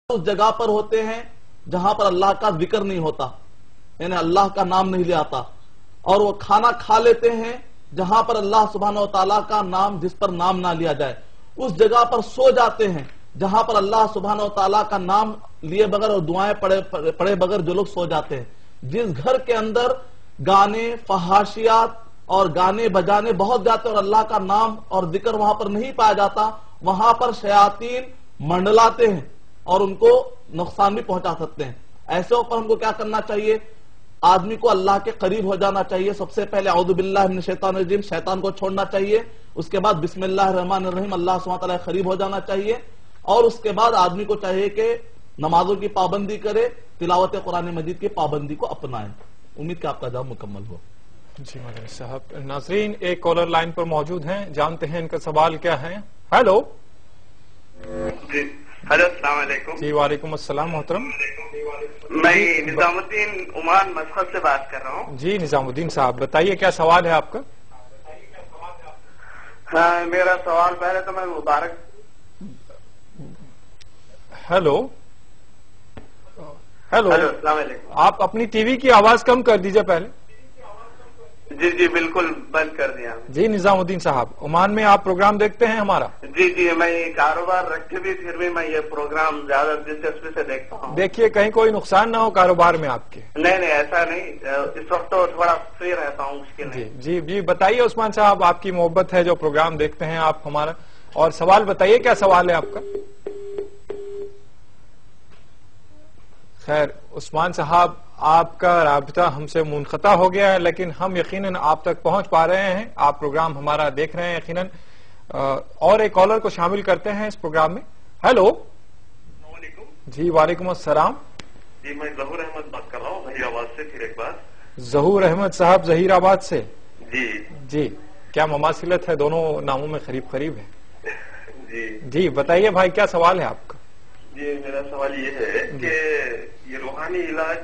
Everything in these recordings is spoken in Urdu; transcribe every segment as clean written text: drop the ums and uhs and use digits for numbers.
اس جگہ پر ہوتے ہیں جہاں پر اللہ کا ذکر نہیں ہوتا، یعنی اللہ کا نام نہیں لے آتا، اور وہ کھانا کھا لیتے ہیں جہاں پر اللہ سبحانہ وتعالیٰ کا نام، جس پر نام نہ لیا جائے، اس جگہ پر سو جاتے ہیں جہاں پر اللہ سبحانہ وتعالیٰ کا نام لیے بغیر اور دعائیں پڑھے بغیر جو لوگ سو جاتے ہیں۔ جس گھر کے اندر گانے، فحاشیات اور گانے بجانے بہت جاتے ہیں اور اللہ کا نام اور ذکر وہاں پر نہیں پایا جاتا، وہاں پر شیاطین منڈلاتے ہیں اور ان کو نقصان بھی پہنچا سکتے ہیں۔ ایسے اوپر ہم کو کیا کرنا چاہیے؟ آدمی کو اللہ کے قریب ہو جانا چاہیے۔ سب سے پہلے اعوذ باللہ من الشیطان الرجیم، شیطان کو چھوڑنا چاہیے۔ اس کے بعد بسم اللہ الرحمن الرحیم، اللہ سبحانہ وتعالیٰ قریب ہو جانا چاہیے، اور اس کے بعد آدمی کو چاہیے کہ نمازوں کی پابندی کرے، تلاوت قرآن مجید کی پابندی کو اپنائیں۔ امید کہ آپ کا جواب مکمل ہو۔ جی مدنی صاحب، ناظرین ایک کالر لائن پر موجود ہیں، جانتے ہیں ان کا سوال کیا ہے۔ ہیلو جی ہلو، السلام علیکم۔ جی وعلیکم السلام محترم۔ میں نظام الدین عمان مسقط سے بات کر رہا ہوں۔ جی نظام الدین صاحب بتائیے کیا سوال ہے آپ کا؟ ہاں، میرا سوال پہلے تو میں مبارک۔ ہیلو ہیلو، السلام علیکم۔ آپ اپنی ٹی وی کی آواز کم کر دیجئے پہلے۔ جی جی بالکل بند کر دیا۔ جی نظام الدین صاحب، عمان میں آپ پروگرام دیکھتے ہیں ہمارا؟ جی جی، میں کاروبار رکھتے بھی پھر بھی میں یہ پروگرام زیادہ دلچسپی سے دیکھتا ہوں۔ دیکھیے کہیں کوئی نقصان نہ ہو کاروبار میں آپ کے۔ نہیں نہیں، ایسا نہیں، اس وقت تو تھوڑا فری رہتا ہوں، مشکل جی نہیں۔ جی جی بتائیے عثمان صاحب، آپ کی محبت ہے جو پروگرام دیکھتے ہیں آپ ہمارا، اور سوال بتائیے کیا سوال ہے آپ کا؟ خیر عثمان صاحب، آپ کا رابطہ ہم سے منقطع ہو گیا ہے، لیکن ہم یقیناً آپ تک پہنچ پا رہے ہیں، آپ پروگرام ہمارا دیکھ رہے ہیں یقیناً، اور ایک کالر کو شامل کرتے ہیں اس پروگرام میں۔ ہیلو السلام علیکم۔ جی وعلیکم السلام۔ جی میں ظہور احمد بات کر رہا ہوں ظہیر آباد سے، پھر ایک بار۔ ظہور احمد صاحب ظہیر آباد سے، جی جی کیا مماثلت ہے، دونوں ناموں میں قریب قریب ہے۔ جی جی بتائیے بھائی کیا سوال ہے آپ کا؟ جی میرا سوال یہ ہے کہ یہ روحانی علاج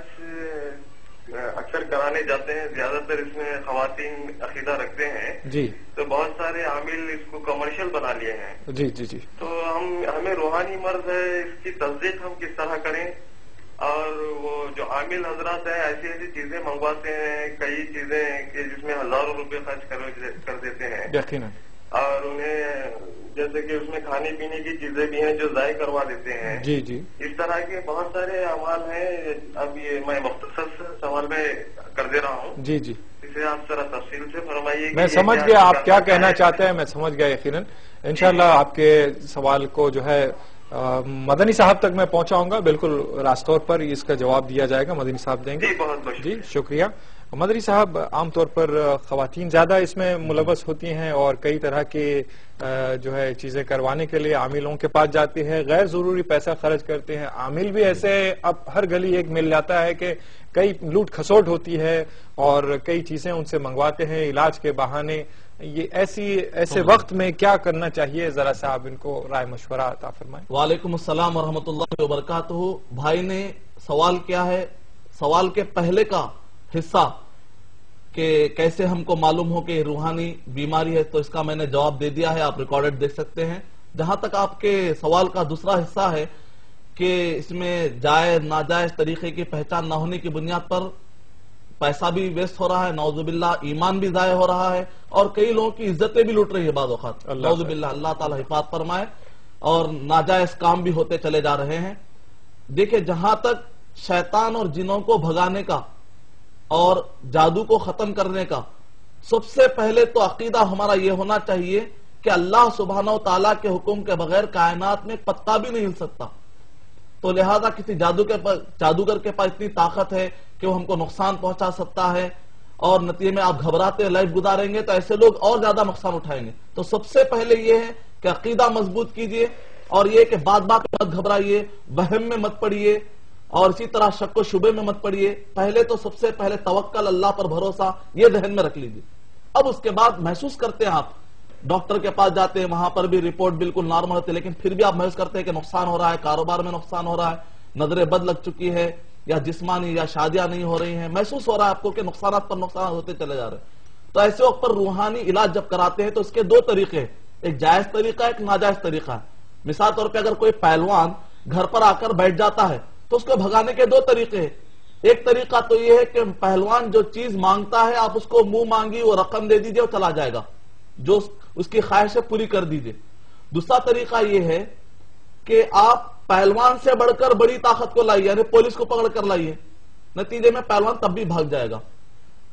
اکثر کرانے جاتے ہیں، زیادہ تر اس میں خواتین عقیدہ رکھتے ہیں، جی تو بہت سارے عامل اس کو کمرشل بنا لیے ہیں۔ جی جی جی تو ہمیں روحانی مرض ہے، اس کی تصدیق ہم کس طرح کریں؟ اور وہ جو عامل حضرات ہیں ایسی ایسی چیزیں منگواتے ہیں، کئی چیزیں کہ جس میں ہزاروں روپے خرچ کر دیتے ہیں، یقیناً، اور انہیں جیسے کہ اس میں کھانے پینے کی چیزیں بھی ہیں جو ضائع کروا دیتے ہیں۔ جی جی اس طرح کے بہت سارے اعمال ہیں۔ اب یہ میں مختصر سے سوال میں کر دے رہا ہوں، جی جی اسے آپ ذرا تفصیل سے فرمائیے کہ میں یہ سمجھ گیا آپ کیا کہنا چاہتے ہیں، میں سمجھ گیا یقیناً۔ انشاءاللہ آپ کے سوال کو جو ہے مدنی صاحب تک میں پہنچاؤں گا، بالکل راست طور پر اس کا جواب دیا جائے گا، مدنی صاحب دیں گے۔ جی بہت بہت جی شکریہ۔ مدنی صاحب عام طور پر خواتین زیادہ اس میں ملوث ہوتی ہیں اور کئی طرح کی جو ہے چیزیں کروانے کے لیے عاملوں کے پاس جاتی ہے، غیر ضروری پیسہ خرچ کرتے ہیں۔ عامل بھی ایسے اب ہر گلی ایک مل جاتا ہے کہ کئی لوٹ کھسوٹ ہوتی ہے اور کئی چیزیں ان سے منگواتے ہیں علاج کے بہانے۔ یہ ایسے وقت میں کیا کرنا چاہیے، ذرا سا آپ ان کو رائے مشورہ عطا فرمائیں۔ وعلیکم السلام ورحمۃ اللہ وبرکاتہ۔ بھائی نے سوال کیا ہے، سوال کے پہلے کا حصہ کہ کیسے ہم کو معلوم ہو کہ روحانی بیماری ہے، تو اس کا میں نے جواب دے دیا ہے، آپ ریکارڈڈ دیکھ سکتے ہیں۔ جہاں تک آپ کے سوال کا دوسرا حصہ ہے کہ اس میں جائز ناجائز طریقے کی پہچان نہ ہونے کی بنیاد پر پیسہ بھی ویسٹ ہو رہا ہے، نعوذ باللہ ایمان بھی ضائع ہو رہا ہے، اور کئی لوگوں کی عزتیں بھی لوٹ رہی ہے بعض اوقات، نعوذ باللہ، اللہ تعالی حفاظت فرمائے، اور ناجائز کام بھی ہوتے چلے جا رہے ہیں۔ دیکھیں جہاں تک شیطان اور جنوں کو بھگانے کا اور جادو کو ختم کرنے کا، سب سے پہلے تو عقیدہ ہمارا یہ ہونا چاہیے کہ اللہ سبحانہ و تعالیٰ کے حکم کے بغیر کائنات میں پتا بھی نہیں ہل سکتا، تو لہذا کسی جادوگر کے پاس اتنی طاقت ہے کہ وہ ہم کو نقصان پہنچا سکتا ہے، اور نتیجے میں آپ گھبراتے لائف گزاریں گے تو ایسے لوگ اور زیادہ نقصان اٹھائیں گے۔ تو سب سے پہلے یہ ہے کہ عقیدہ مضبوط کیجئے، اور یہ کہ بات بات میں مت گھبرائیے، وہم میں مت پڑیے، اور اسی طرح شک و شبے میں مت پڑیے۔ پہلے تو سب سے پہلے توکل، اللہ پر بھروسہ، یہ ذہن میں رکھ لیجئے۔ اب اس کے بعد محسوس کرتے ہیں آپ ڈاکٹر کے پاس جاتے ہیں، وہاں پر بھی رپورٹ بالکل نارمل ہوتی ہے، لیکن پھر بھی آپ محسوس کرتے ہیں کہ نقصان ہو رہا ہے، کاروبار میں نقصان ہو رہا ہے، نظریں بد لگ چکی ہے، یا جسمانی یا شادیاں نہیں ہو رہی ہیں، محسوس ہو رہا ہے آپ کو کہ نقصانات پر نقصانات ہوتے چلے جا رہے ہیں، تو ایسے وقت پر روحانی علاج جب کراتے ہیں تو اس کے دو طریقے ہیں، ایک جائز طریقہ ہے، ایک ناجائز طریقہ ہے۔ مثال طور پہ اگر کوئی پہلوان گھر پر آ کر بیٹھ جاتا ہے تو اس کو بھگانے کے دو طریقے ہیں. ایک طریقہ تو یہ ہے کہ پہلوان جو چیز مانگتا ہے آپ اس کو منہ مانگی وہ رقم دے دیجئے اور چلا جائے گا, جو اس کی خواہش ہے پوری کر دیجئے. دوسرا طریقہ یہ ہے کہ آپ پہلوان سے بڑھ کر بڑی طاقت کو لائیے, یعنی پولیس کو پکڑ کر لائیے, نتیجے میں پہلوان تب بھی بھاگ جائے گا.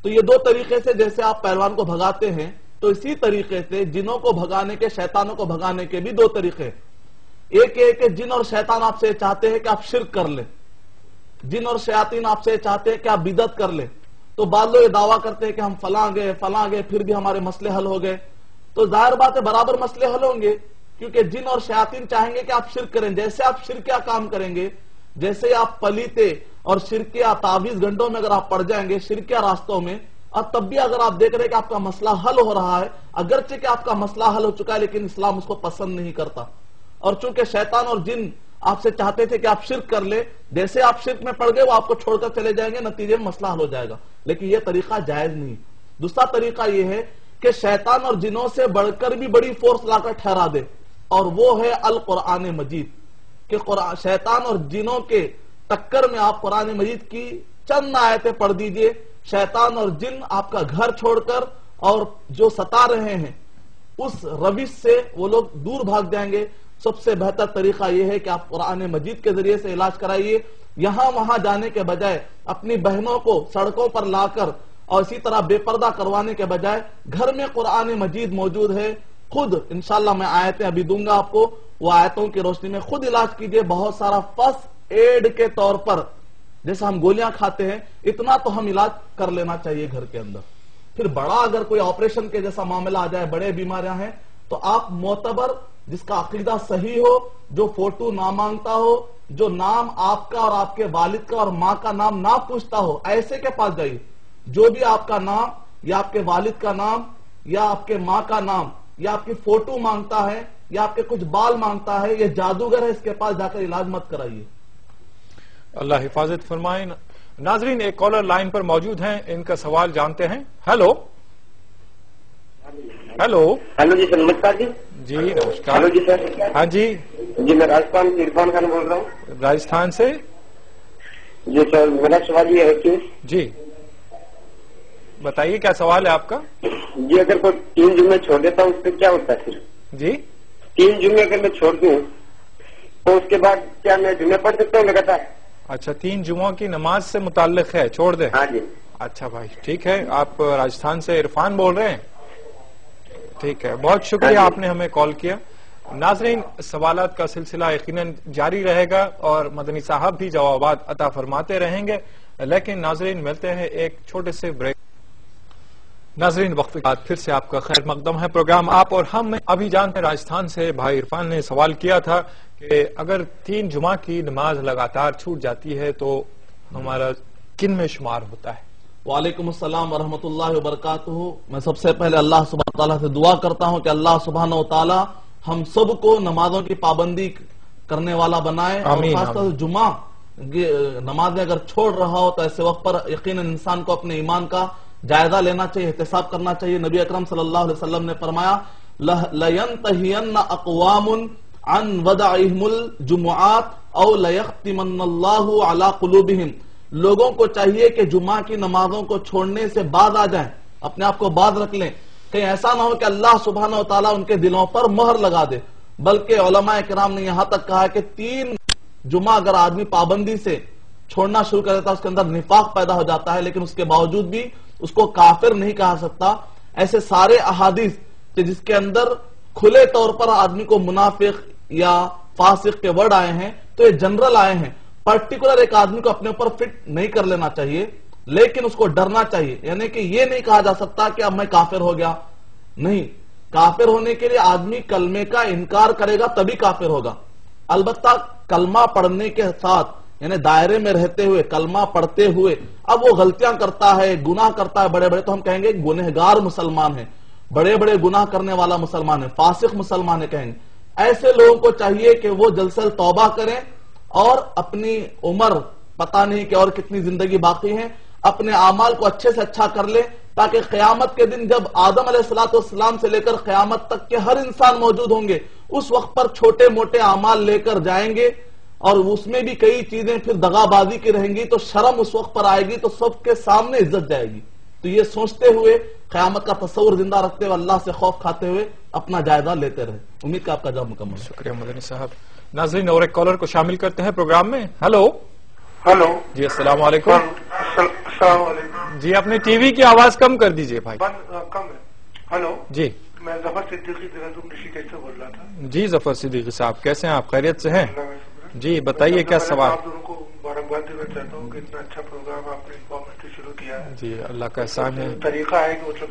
تو یہ دو طریقے سے جیسے آپ پہلوان کو بھگاتے ہیں تو اسی طریقے سے جنوں کو بھگانے کے, شیطانوں کو بھگانے کے بھی دو طریقے ہیں. ایک ہے کہ جن اور شیطان آپ سے چاہتے ہیں کہ آپ شرک کر لیں, جن اور شیاطین آپ سے چاہتے ہیں کہ آپ بدعت کر لیں. تو بعض لوگ یہ دعویٰ کرتے ہیں کہ ہم فلاں گئے پھر بھی ہمارے مسئلے حل ہو گئے. تو ظاہر بات ہے برابر مسئلے حل ہوں گے, کیونکہ جن اور شیاطین چاہیں گے کہ آپ شرک کریں. جیسے آپ شرکیہ کام کریں گے, جیسے آپ پلیتے اور شرکیہ تعویذ گنڈوں میں اگر آپ پڑ جائیں گے, شرکیہ راستوں میں, اور تب بھی اگر آپ دیکھ رہے کہ آپ کا مسئلہ حل ہو رہا ہے, اگرچہ کہ آپ کا مسئلہ حل ہو چکا ہے لیکن اسلام اس کو پسند نہیں کرتا. اور چونکہ شیطان اور جن آپ سے چاہتے تھے کہ آپ شرک کر لے, جیسے آپ شرک میں پڑ گئے وہ آپ کو چھوڑ کر چلے جائیں گے, نتیجے میں مسئلہ حل ہو جائے گا. لیکن یہ طریقہ جائز نہیں. دوسرا طریقہ یہ ہے کہ شیطان اور جنوں سے بڑھ کر بھی بڑی فورس لا کر ٹھہرا دے, اور وہ ہے القرآن مجید. کہ شیطان اور جنوں کے ٹکر میں آپ قرآن مجید کی چند آیتیں پڑھ دیجئے, شیطان اور جن آپ کا گھر چھوڑ کر اور جو ستا رہے ہیں اس روش سے وہ لوگ دور بھاگ جائیں گے. سب سے بہتر طریقہ یہ ہے کہ آپ قرآن مجید کے ذریعے سے علاج کرائیے. یہاں وہاں جانے کے بجائے اپنی بہنوں کو سڑکوں پر لا کر اور اسی طرح بے پردہ کروانے کے بجائے گھر میں قرآن مجید موجود ہے, خود انشاءاللہ میں آیتیں ابھی دوں گا آپ کو, وہ آیتوں کی روشنی میں خود علاج کیجئے. بہت سارا فرسٹ ایڈ کے طور پر جیسے ہم گولیاں کھاتے ہیں اتنا تو ہم علاج کر لینا چاہیے گھر کے اندر. پھر بڑا اگر کوئی آپریشن کے جیسا معاملہ آ جائے, بڑے بیماریاں ہیں, تو آپ معتبر جس کا عقیدہ صحیح ہو, جو فوٹو نہ مانگتا ہو, جو نام آپ کا اور آپ کے والد کا اور ماں کا نام نہ پوچھتا ہو, ایسے کے پاس جائیے. جو بھی آپ کا نام یا آپ کے والد کا نام یا آپ کے ماں کا نام یا آپ کی فوٹو مانگتا ہے یا آپ کے کچھ بال مانگتا ہے, یہ جادوگر ہے, اس کے پاس جا کر علاج مت کرائیے. اللہ حفاظت فرمائے. ناظرین ایک کالر لائن پر موجود ہیں, ان کا سوال جانتے ہیں. ہیلو ہیلو ہلو جی سر, نمسکار جی. جی نمسکار. ہلو جی سر. ہاں جی جی میں راجستھان سے عرفان خان بول رہا ہوں. راجستھان سے. جی سر میرا سوال یہ ہے کہ جی بتائیے کیا سوال ہے آپ کا. جی اگر کوئی 3 جمعے چھوڑ دیتا ہوں اس پہ کیا ہوتا ہے پھر؟ جی 3 جمعے اگر میں چھوڑ دوں تو اس کے بعد کیا میں جمعے پڑھ سکتا ہوں لگاتار؟ اچھا 3 جمعوں کی نماز سے متعلق ہے, چھوڑ دیں. ہاں جی. اچھا بھائی ٹھیک ہے, آپ راجستھان سے عرفان بول رہے ہیں. ٹھیک ہے, بہت شکریہ آپ نے ہمیں کال کیا. ناظرین سوالات کا سلسلہ یقیناً جاری رہے گا اور مدنی صاحب بھی جوابات عطا فرماتے رہیں گے, لیکن ناظرین ملتے ہیں ایک چھوٹے سے بریک. ناظرین وقت کے بعد پھر سے آپ کا خیر مقدم ہے پروگرام آپ اور ہم. ابھی جانتے ہیں راجستھان سے بھائی عرفان نے سوال کیا تھا کہ اگر 3 جمعہ کی نماز لگاتار چھوٹ جاتی ہے تو ہمارا کن میں شمار ہوتا ہے. وعلیکم السلام ورحمۃ اللہ وبرکاتہ. میں سب سے پہلے اللہ سبحانہ تعالیٰ سے دعا کرتا ہوں کہ اللہ سبحانہ وتعالی ہم سب کو نمازوں کی پابندی کرنے والا بنائے. اور خاص طور سے جمعہ نماز اگر چھوڑ رہا ہو تو ایسے وقت پر یقیناً انسان کو اپنے ایمان کا جائزہ لینا چاہیے, احتساب کرنا چاہیے. نبی اکرم صلی اللہ علیہ وسلم نے فرمایا لَيَنْتَهِيَنَّ أَقْوَامٌ عَنْ وَدَعِهِمُ الْجُمُعَاتِ أَوْ لَيَخْتِمَنَّ اللَّهُ عَلَى قُلُوبِهِمْ. لوگوں کو چاہیے کہ جمعہ کی نمازوں کو چھوڑنے سے باز آ جائیں, اپنے آپ کو باز رکھ لیں. کہیں ایسا نہ ہو کہ اللہ سبحانہ وتعالی ان کے دلوں پر مہر لگا دے. بلکہ علماء کرام نے یہاں تک کہا کہ 3 جمعہ اگر آدمی پابندی سے چھوڑنا شروع کر دیتا ہے اس کے اندر نفاق پیدا ہو جاتا ہے, لیکن اس کے باوجود بھی اس کو کافر نہیں کہا سکتا. ایسے سارے احادیث کہ جس کے اندر کھلے طور پر آدمی کو منافق یا فاسق کے ورڈ آئے ہیں تو یہ جنرل آئے ہیں. پرٹیکولر ایک آدمی کو اپنے اوپر فٹ نہیں کر لینا چاہیے, لیکن اس کو ڈرنا چاہیے. یعنی کہ یہ نہیں کہا جا سکتا کہ اب میں کافر ہو گیا. نہیں, کافر ہونے کے لیے آدمی کلمے کا انکار کرے گا تبھی کافر ہوگا. البتہ کلمہ پڑھنے کے ساتھ یعنی دائرے میں رہتے ہوئے کلمہ پڑھتے ہوئے اب وہ غلطیاں کرتا ہے, گناہ کرتا ہے بڑے بڑے, تو ہم کہیں گے گنہگار مسلمان ہے, بڑے بڑے گناہ کرنے والا مسلمان ہے, فاسق مسلمان ہے کہیں گے. ایسے لوگوں کو چاہیے کہ وہ جلد سے جلد توبہ کریں اور اپنی عمر پتہ نہیں کہ اور کتنی زندگی باقی ہے, اپنے اعمال کو اچھے سے اچھا کر لیں تاکہ قیامت کے دن جب آدم علیہ السلام سے لے کر قیامت تک کے ہر انسان موجود ہوں گے اس وقت پر چھوٹے موٹے اعمال لے کر جائیں گے اور اس میں بھی کئی چیزیں پھر دغا بازی کی رہیں گی تو شرم اس وقت پر آئے گی تو سب کے سامنے عزت جائے گی. تو یہ سوچتے ہوئے قیامت کا تصور زندہ رکھتے ہوئے اللہ سے خوف کھاتے ہوئے اپنا جائزہ لیتے رہے. امید کا آپ کا جواب مکمل ہے. شکریہ مدنی صاحب. ناظرین اور ایک کالر کو شامل کرتے ہیں پروگرام میں. ہلو ہلو جی السلام علیکم. السلام علیکم. جی اپنے ٹی وی کی آواز کم کر دیجئے بھائی. کم ہے. ہلو جی میں ظفر صدیقی ریشیکیش سے بول رہا تھا. جی ظفر صدیقی صاحب کیسے ہیں آپ؟ خیریت سے ہیں؟ جی بتائیے کیا سوال. آپ دونوں کو مبارکباد دینا چاہتا ہوں کہ اتنا اچھا پروگرام آپ نے انفارمیٹو شروع کیا ہے. جی اللہ کا احسان ہے. طریقہ ہے کہ مطلب